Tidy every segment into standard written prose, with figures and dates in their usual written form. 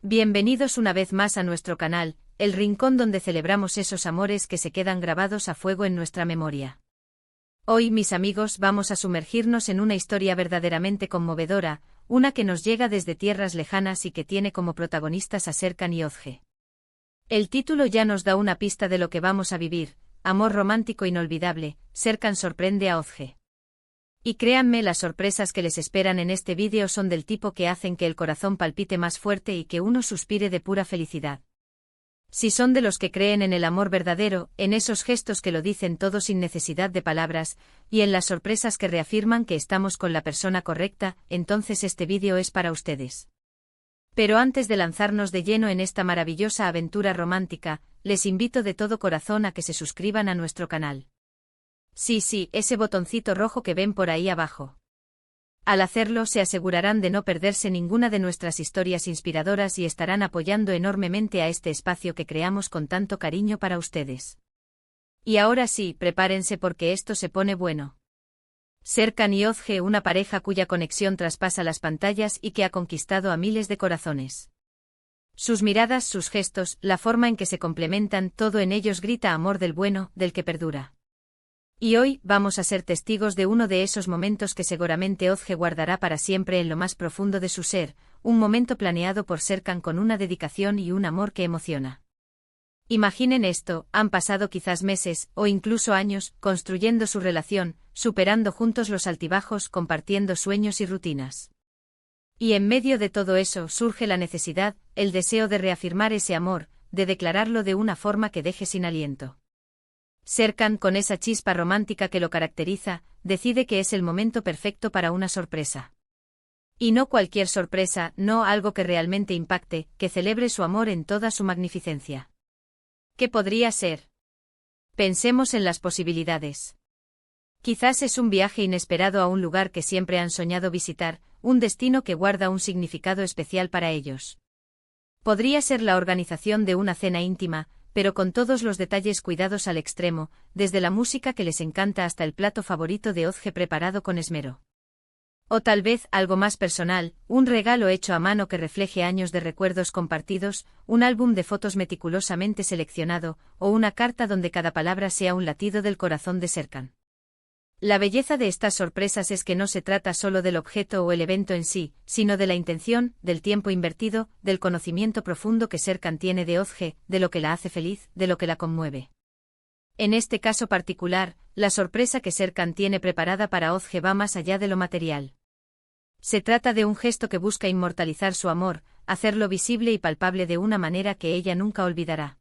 Bienvenidos una vez más a nuestro canal, el rincón donde celebramos esos amores que se quedan grabados a fuego en nuestra memoria. Hoy, mis amigos, vamos a sumergirnos en una historia verdaderamente conmovedora, una que nos llega desde tierras lejanas y que tiene como protagonistas a Serkan y Özge. El título ya nos da una pista de lo que vamos a vivir: amor romántico inolvidable. Serkan sorprende a Özge. Y créanme, las sorpresas que les esperan en este vídeo son del tipo que hacen que el corazón palpite más fuerte y que uno suspire de pura felicidad. Si son de los que creen en el amor verdadero, en esos gestos que lo dicen todo sin necesidad de palabras, y en las sorpresas que reafirman que estamos con la persona correcta, entonces este vídeo es para ustedes. Pero antes de lanzarnos de lleno en esta maravillosa aventura romántica, les invito de todo corazón a que se suscriban a nuestro canal. Sí, ese botoncito rojo que ven por ahí abajo. Al hacerlo se asegurarán de no perderse ninguna de nuestras historias inspiradoras y estarán apoyando enormemente a este espacio que creamos con tanto cariño para ustedes. Y ahora sí, prepárense porque esto se pone bueno. Serkan y Özge, una pareja cuya conexión traspasa las pantallas y que ha conquistado a miles de corazones. Sus miradas, sus gestos, la forma en que se complementan, todo en ellos grita amor del bueno, del que perdura. Y hoy, vamos a ser testigos de uno de esos momentos que seguramente Özge guardará para siempre en lo más profundo de su ser, un momento planeado por Serkan con una dedicación y un amor que emociona. Imaginen esto: han pasado quizás meses, o incluso años, construyendo su relación, superando juntos los altibajos, compartiendo sueños y rutinas. Y en medio de todo eso surge la necesidad, el deseo de reafirmar ese amor, de declararlo de una forma que deje sin aliento. Serkan, con esa chispa romántica que lo caracteriza, decide que es el momento perfecto para una sorpresa. Y no cualquier sorpresa, no algo que realmente impacte, que celebre su amor en toda su magnificencia. ¿Qué podría ser? Pensemos en las posibilidades. Quizás es un viaje inesperado a un lugar que siempre han soñado visitar, un destino que guarda un significado especial para ellos. Podría ser la organización de una cena íntima, pero con todos los detalles cuidados al extremo, desde la música que les encanta hasta el plato favorito de Özge preparado con esmero. O tal vez algo más personal, un regalo hecho a mano que refleje años de recuerdos compartidos, un álbum de fotos meticulosamente seleccionado, o una carta donde cada palabra sea un latido del corazón de Serkan. La belleza de estas sorpresas es que no se trata solo del objeto o el evento en sí, sino de la intención, del tiempo invertido, del conocimiento profundo que Serkan tiene de Özge, de lo que la hace feliz, de lo que la conmueve. En este caso particular, la sorpresa que Serkan tiene preparada para Özge va más allá de lo material. Se trata de un gesto que busca inmortalizar su amor, hacerlo visible y palpable de una manera que ella nunca olvidará.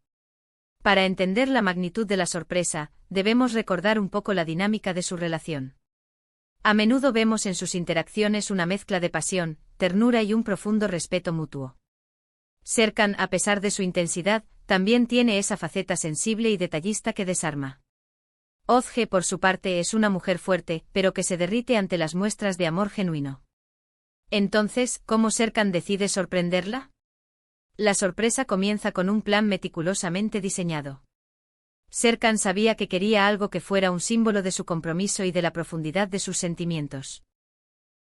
Para entender la magnitud de la sorpresa, debemos recordar un poco la dinámica de su relación. A menudo vemos en sus interacciones una mezcla de pasión, ternura y un profundo respeto mutuo. Serkan, a pesar de su intensidad, también tiene esa faceta sensible y detallista que desarma. Özge, por su parte, es una mujer fuerte, pero que se derrite ante las muestras de amor genuino. Entonces, ¿cómo Serkan decide sorprenderla? La sorpresa comienza con un plan meticulosamente diseñado. Serkan sabía que quería algo que fuera un símbolo de su compromiso y de la profundidad de sus sentimientos.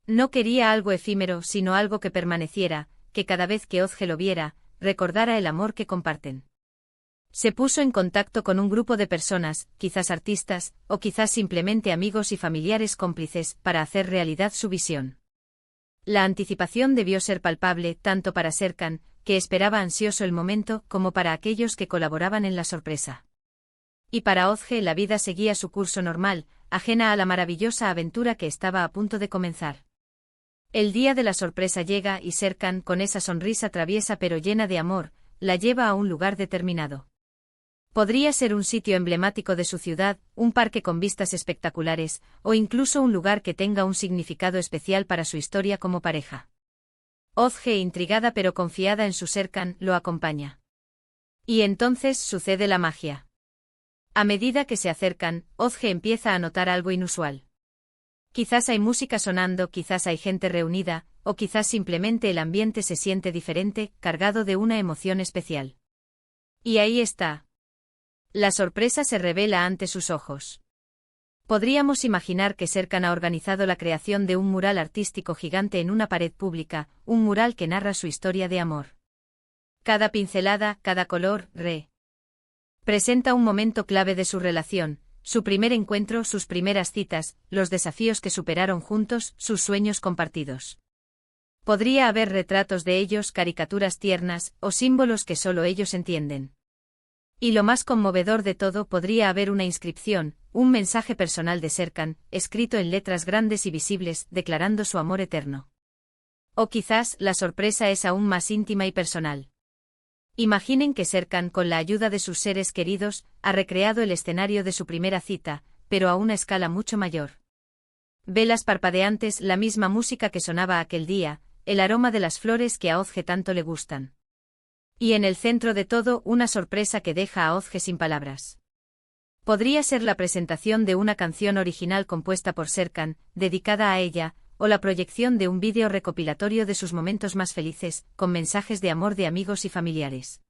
No quería algo efímero, sino algo que permaneciera, que cada vez que Özge lo viera, recordara el amor que comparten. Se puso en contacto con un grupo de personas, quizás artistas, o quizás simplemente amigos y familiares cómplices, para hacer realidad su visión. La anticipación debió ser palpable, tanto para Serkan, que esperaba ansioso el momento, como para aquellos que colaboraban en la sorpresa. Y para Özge la vida seguía su curso normal, ajena a la maravillosa aventura que estaba a punto de comenzar. El día de la sorpresa llega y Serkan, con esa sonrisa traviesa pero llena de amor, la lleva a un lugar determinado. Podría ser un sitio emblemático de su ciudad, un parque con vistas espectaculares, o incluso un lugar que tenga un significado especial para su historia como pareja. Özge, intrigada pero confiada en su Serkan, lo acompaña. Y entonces sucede la magia. A medida que se acercan, Özge empieza a notar algo inusual. Quizás hay música sonando, quizás hay gente reunida, o quizás simplemente el ambiente se siente diferente, cargado de una emoción especial. Y ahí está. La sorpresa se revela ante sus ojos. Podríamos imaginar que Serkan ha organizado la creación de un mural artístico gigante en una pared pública, un mural que narra su historia de amor. Cada pincelada, cada color, presenta un momento clave de su relación, su primer encuentro, sus primeras citas, los desafíos que superaron juntos, sus sueños compartidos. Podría haber retratos de ellos, caricaturas tiernas, o símbolos que solo ellos entienden. Y lo más conmovedor de todo, podría haber una inscripción, un mensaje personal de Serkan, escrito en letras grandes y visibles, declarando su amor eterno. O quizás, la sorpresa es aún más íntima y personal. Imaginen que Serkan, con la ayuda de sus seres queridos, ha recreado el escenario de su primera cita, pero a una escala mucho mayor. Velas parpadeantes, la misma música que sonaba aquel día, el aroma de las flores que a Ozge tanto le gustan. Y en el centro de todo, una sorpresa que deja a Ozge sin palabras. Podría ser la presentación de una canción original compuesta por Serkan, dedicada a ella, o la proyección de un vídeo recopilatorio de sus momentos más felices, con mensajes de amor de amigos y familiares.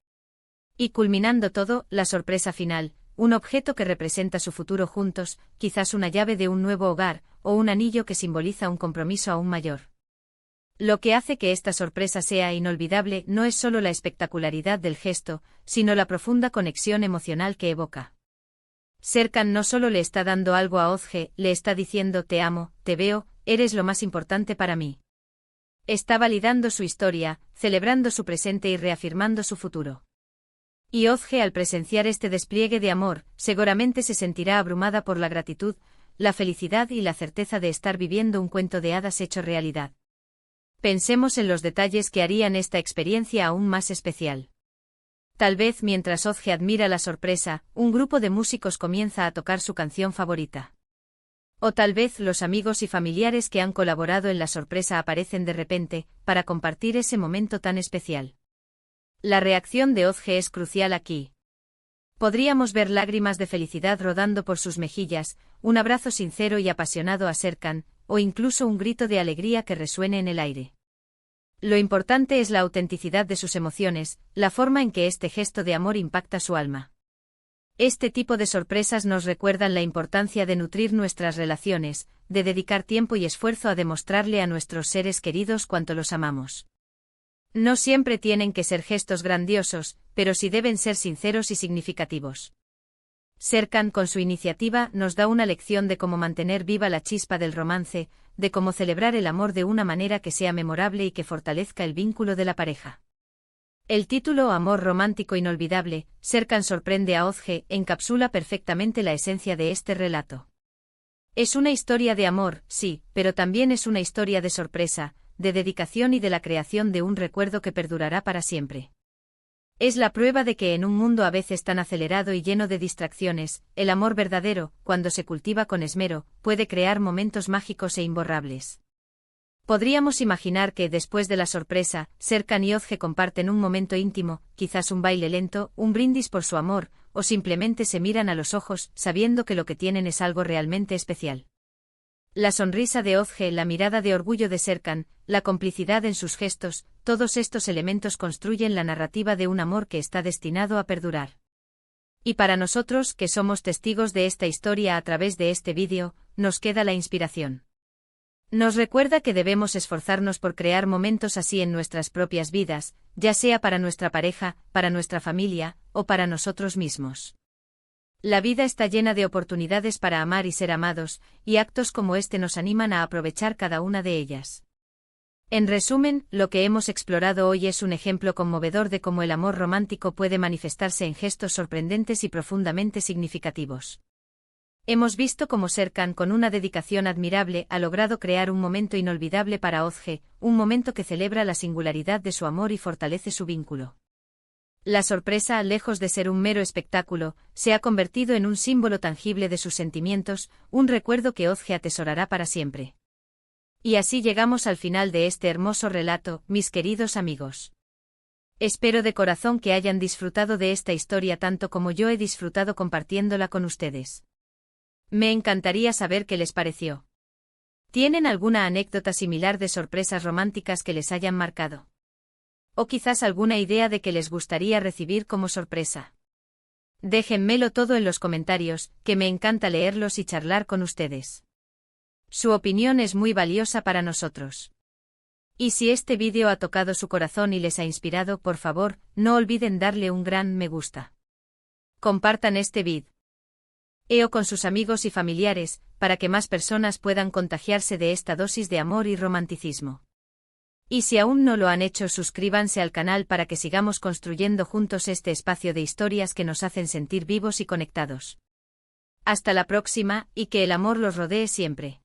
Y culminando todo, la sorpresa final, un objeto que representa su futuro juntos, quizás una llave de un nuevo hogar, o un anillo que simboliza un compromiso aún mayor. Lo que hace que esta sorpresa sea inolvidable no es solo la espectacularidad del gesto, sino la profunda conexión emocional que evoca. Serkan no solo le está dando algo a Ozge, le está diciendo te amo, te veo, eres lo más importante para mí. Está validando su historia, celebrando su presente y reafirmando su futuro. Y Ozge, al presenciar este despliegue de amor, seguramente se sentirá abrumada por la gratitud, la felicidad y la certeza de estar viviendo un cuento de hadas hecho realidad. Pensemos en los detalles que harían esta experiencia aún más especial. Tal vez mientras Ozge admira la sorpresa, un grupo de músicos comienza a tocar su canción favorita. O tal vez los amigos y familiares que han colaborado en la sorpresa aparecen de repente, para compartir ese momento tan especial. La reacción de Ozge es crucial aquí. Podríamos ver lágrimas de felicidad rodando por sus mejillas, un abrazo sincero y apasionado a Serkan, o incluso un grito de alegría que resuene en el aire. Lo importante es la autenticidad de sus emociones, la forma en que este gesto de amor impacta su alma. Este tipo de sorpresas nos recuerdan la importancia de nutrir nuestras relaciones, de dedicar tiempo y esfuerzo a demostrarle a nuestros seres queridos cuánto los amamos. No siempre tienen que ser gestos grandiosos, pero sí deben ser sinceros y significativos. Serkan, con su iniciativa, nos da una lección de cómo mantener viva la chispa del romance, de cómo celebrar el amor de una manera que sea memorable y que fortalezca el vínculo de la pareja. El título Amor romántico inolvidable, Serkan sorprende a Ozge, encapsula perfectamente la esencia de este relato. Es una historia de amor, sí, pero también es una historia de sorpresa, de dedicación y de la creación de un recuerdo que perdurará para siempre. Es la prueba de que en un mundo a veces tan acelerado y lleno de distracciones, el amor verdadero, cuando se cultiva con esmero, puede crear momentos mágicos e imborrables. Podríamos imaginar que, después de la sorpresa, Serkan y Ozge comparten un momento íntimo, quizás un baile lento, un brindis por su amor, o simplemente se miran a los ojos, sabiendo que lo que tienen es algo realmente especial. La sonrisa de Ozge, la mirada de orgullo de Serkan, la complicidad en sus gestos, todos estos elementos construyen la narrativa de un amor que está destinado a perdurar. Y para nosotros, que somos testigos de esta historia a través de este vídeo, nos queda la inspiración. Nos recuerda que debemos esforzarnos por crear momentos así en nuestras propias vidas, ya sea para nuestra pareja, para nuestra familia, o para nosotros mismos. La vida está llena de oportunidades para amar y ser amados, y actos como este nos animan a aprovechar cada una de ellas. En resumen, lo que hemos explorado hoy es un ejemplo conmovedor de cómo el amor romántico puede manifestarse en gestos sorprendentes y profundamente significativos. Hemos visto cómo Serkan, con una dedicación admirable, ha logrado crear un momento inolvidable para Ozge, un momento que celebra la singularidad de su amor y fortalece su vínculo. La sorpresa, lejos de ser un mero espectáculo, se ha convertido en un símbolo tangible de sus sentimientos, un recuerdo que Ozge atesorará para siempre. Y así llegamos al final de este hermoso relato, mis queridos amigos. Espero de corazón que hayan disfrutado de esta historia tanto como yo he disfrutado compartiéndola con ustedes. Me encantaría saber qué les pareció. ¿Tienen alguna anécdota similar de sorpresas románticas que les hayan marcado? O quizás alguna idea de que les gustaría recibir como sorpresa. Déjenmelo todo en los comentarios, que me encanta leerlos y charlar con ustedes. Su opinión es muy valiosa para nosotros. Y si este vídeo ha tocado su corazón y les ha inspirado, por favor, no olviden darle un gran me gusta. Compartan este vídeo con sus amigos y familiares, para que más personas puedan contagiarse de esta dosis de amor y romanticismo. Y si aún no lo han hecho, suscríbanse al canal para que sigamos construyendo juntos este espacio de historias que nos hacen sentir vivos y conectados. Hasta la próxima, y que el amor los rodee siempre.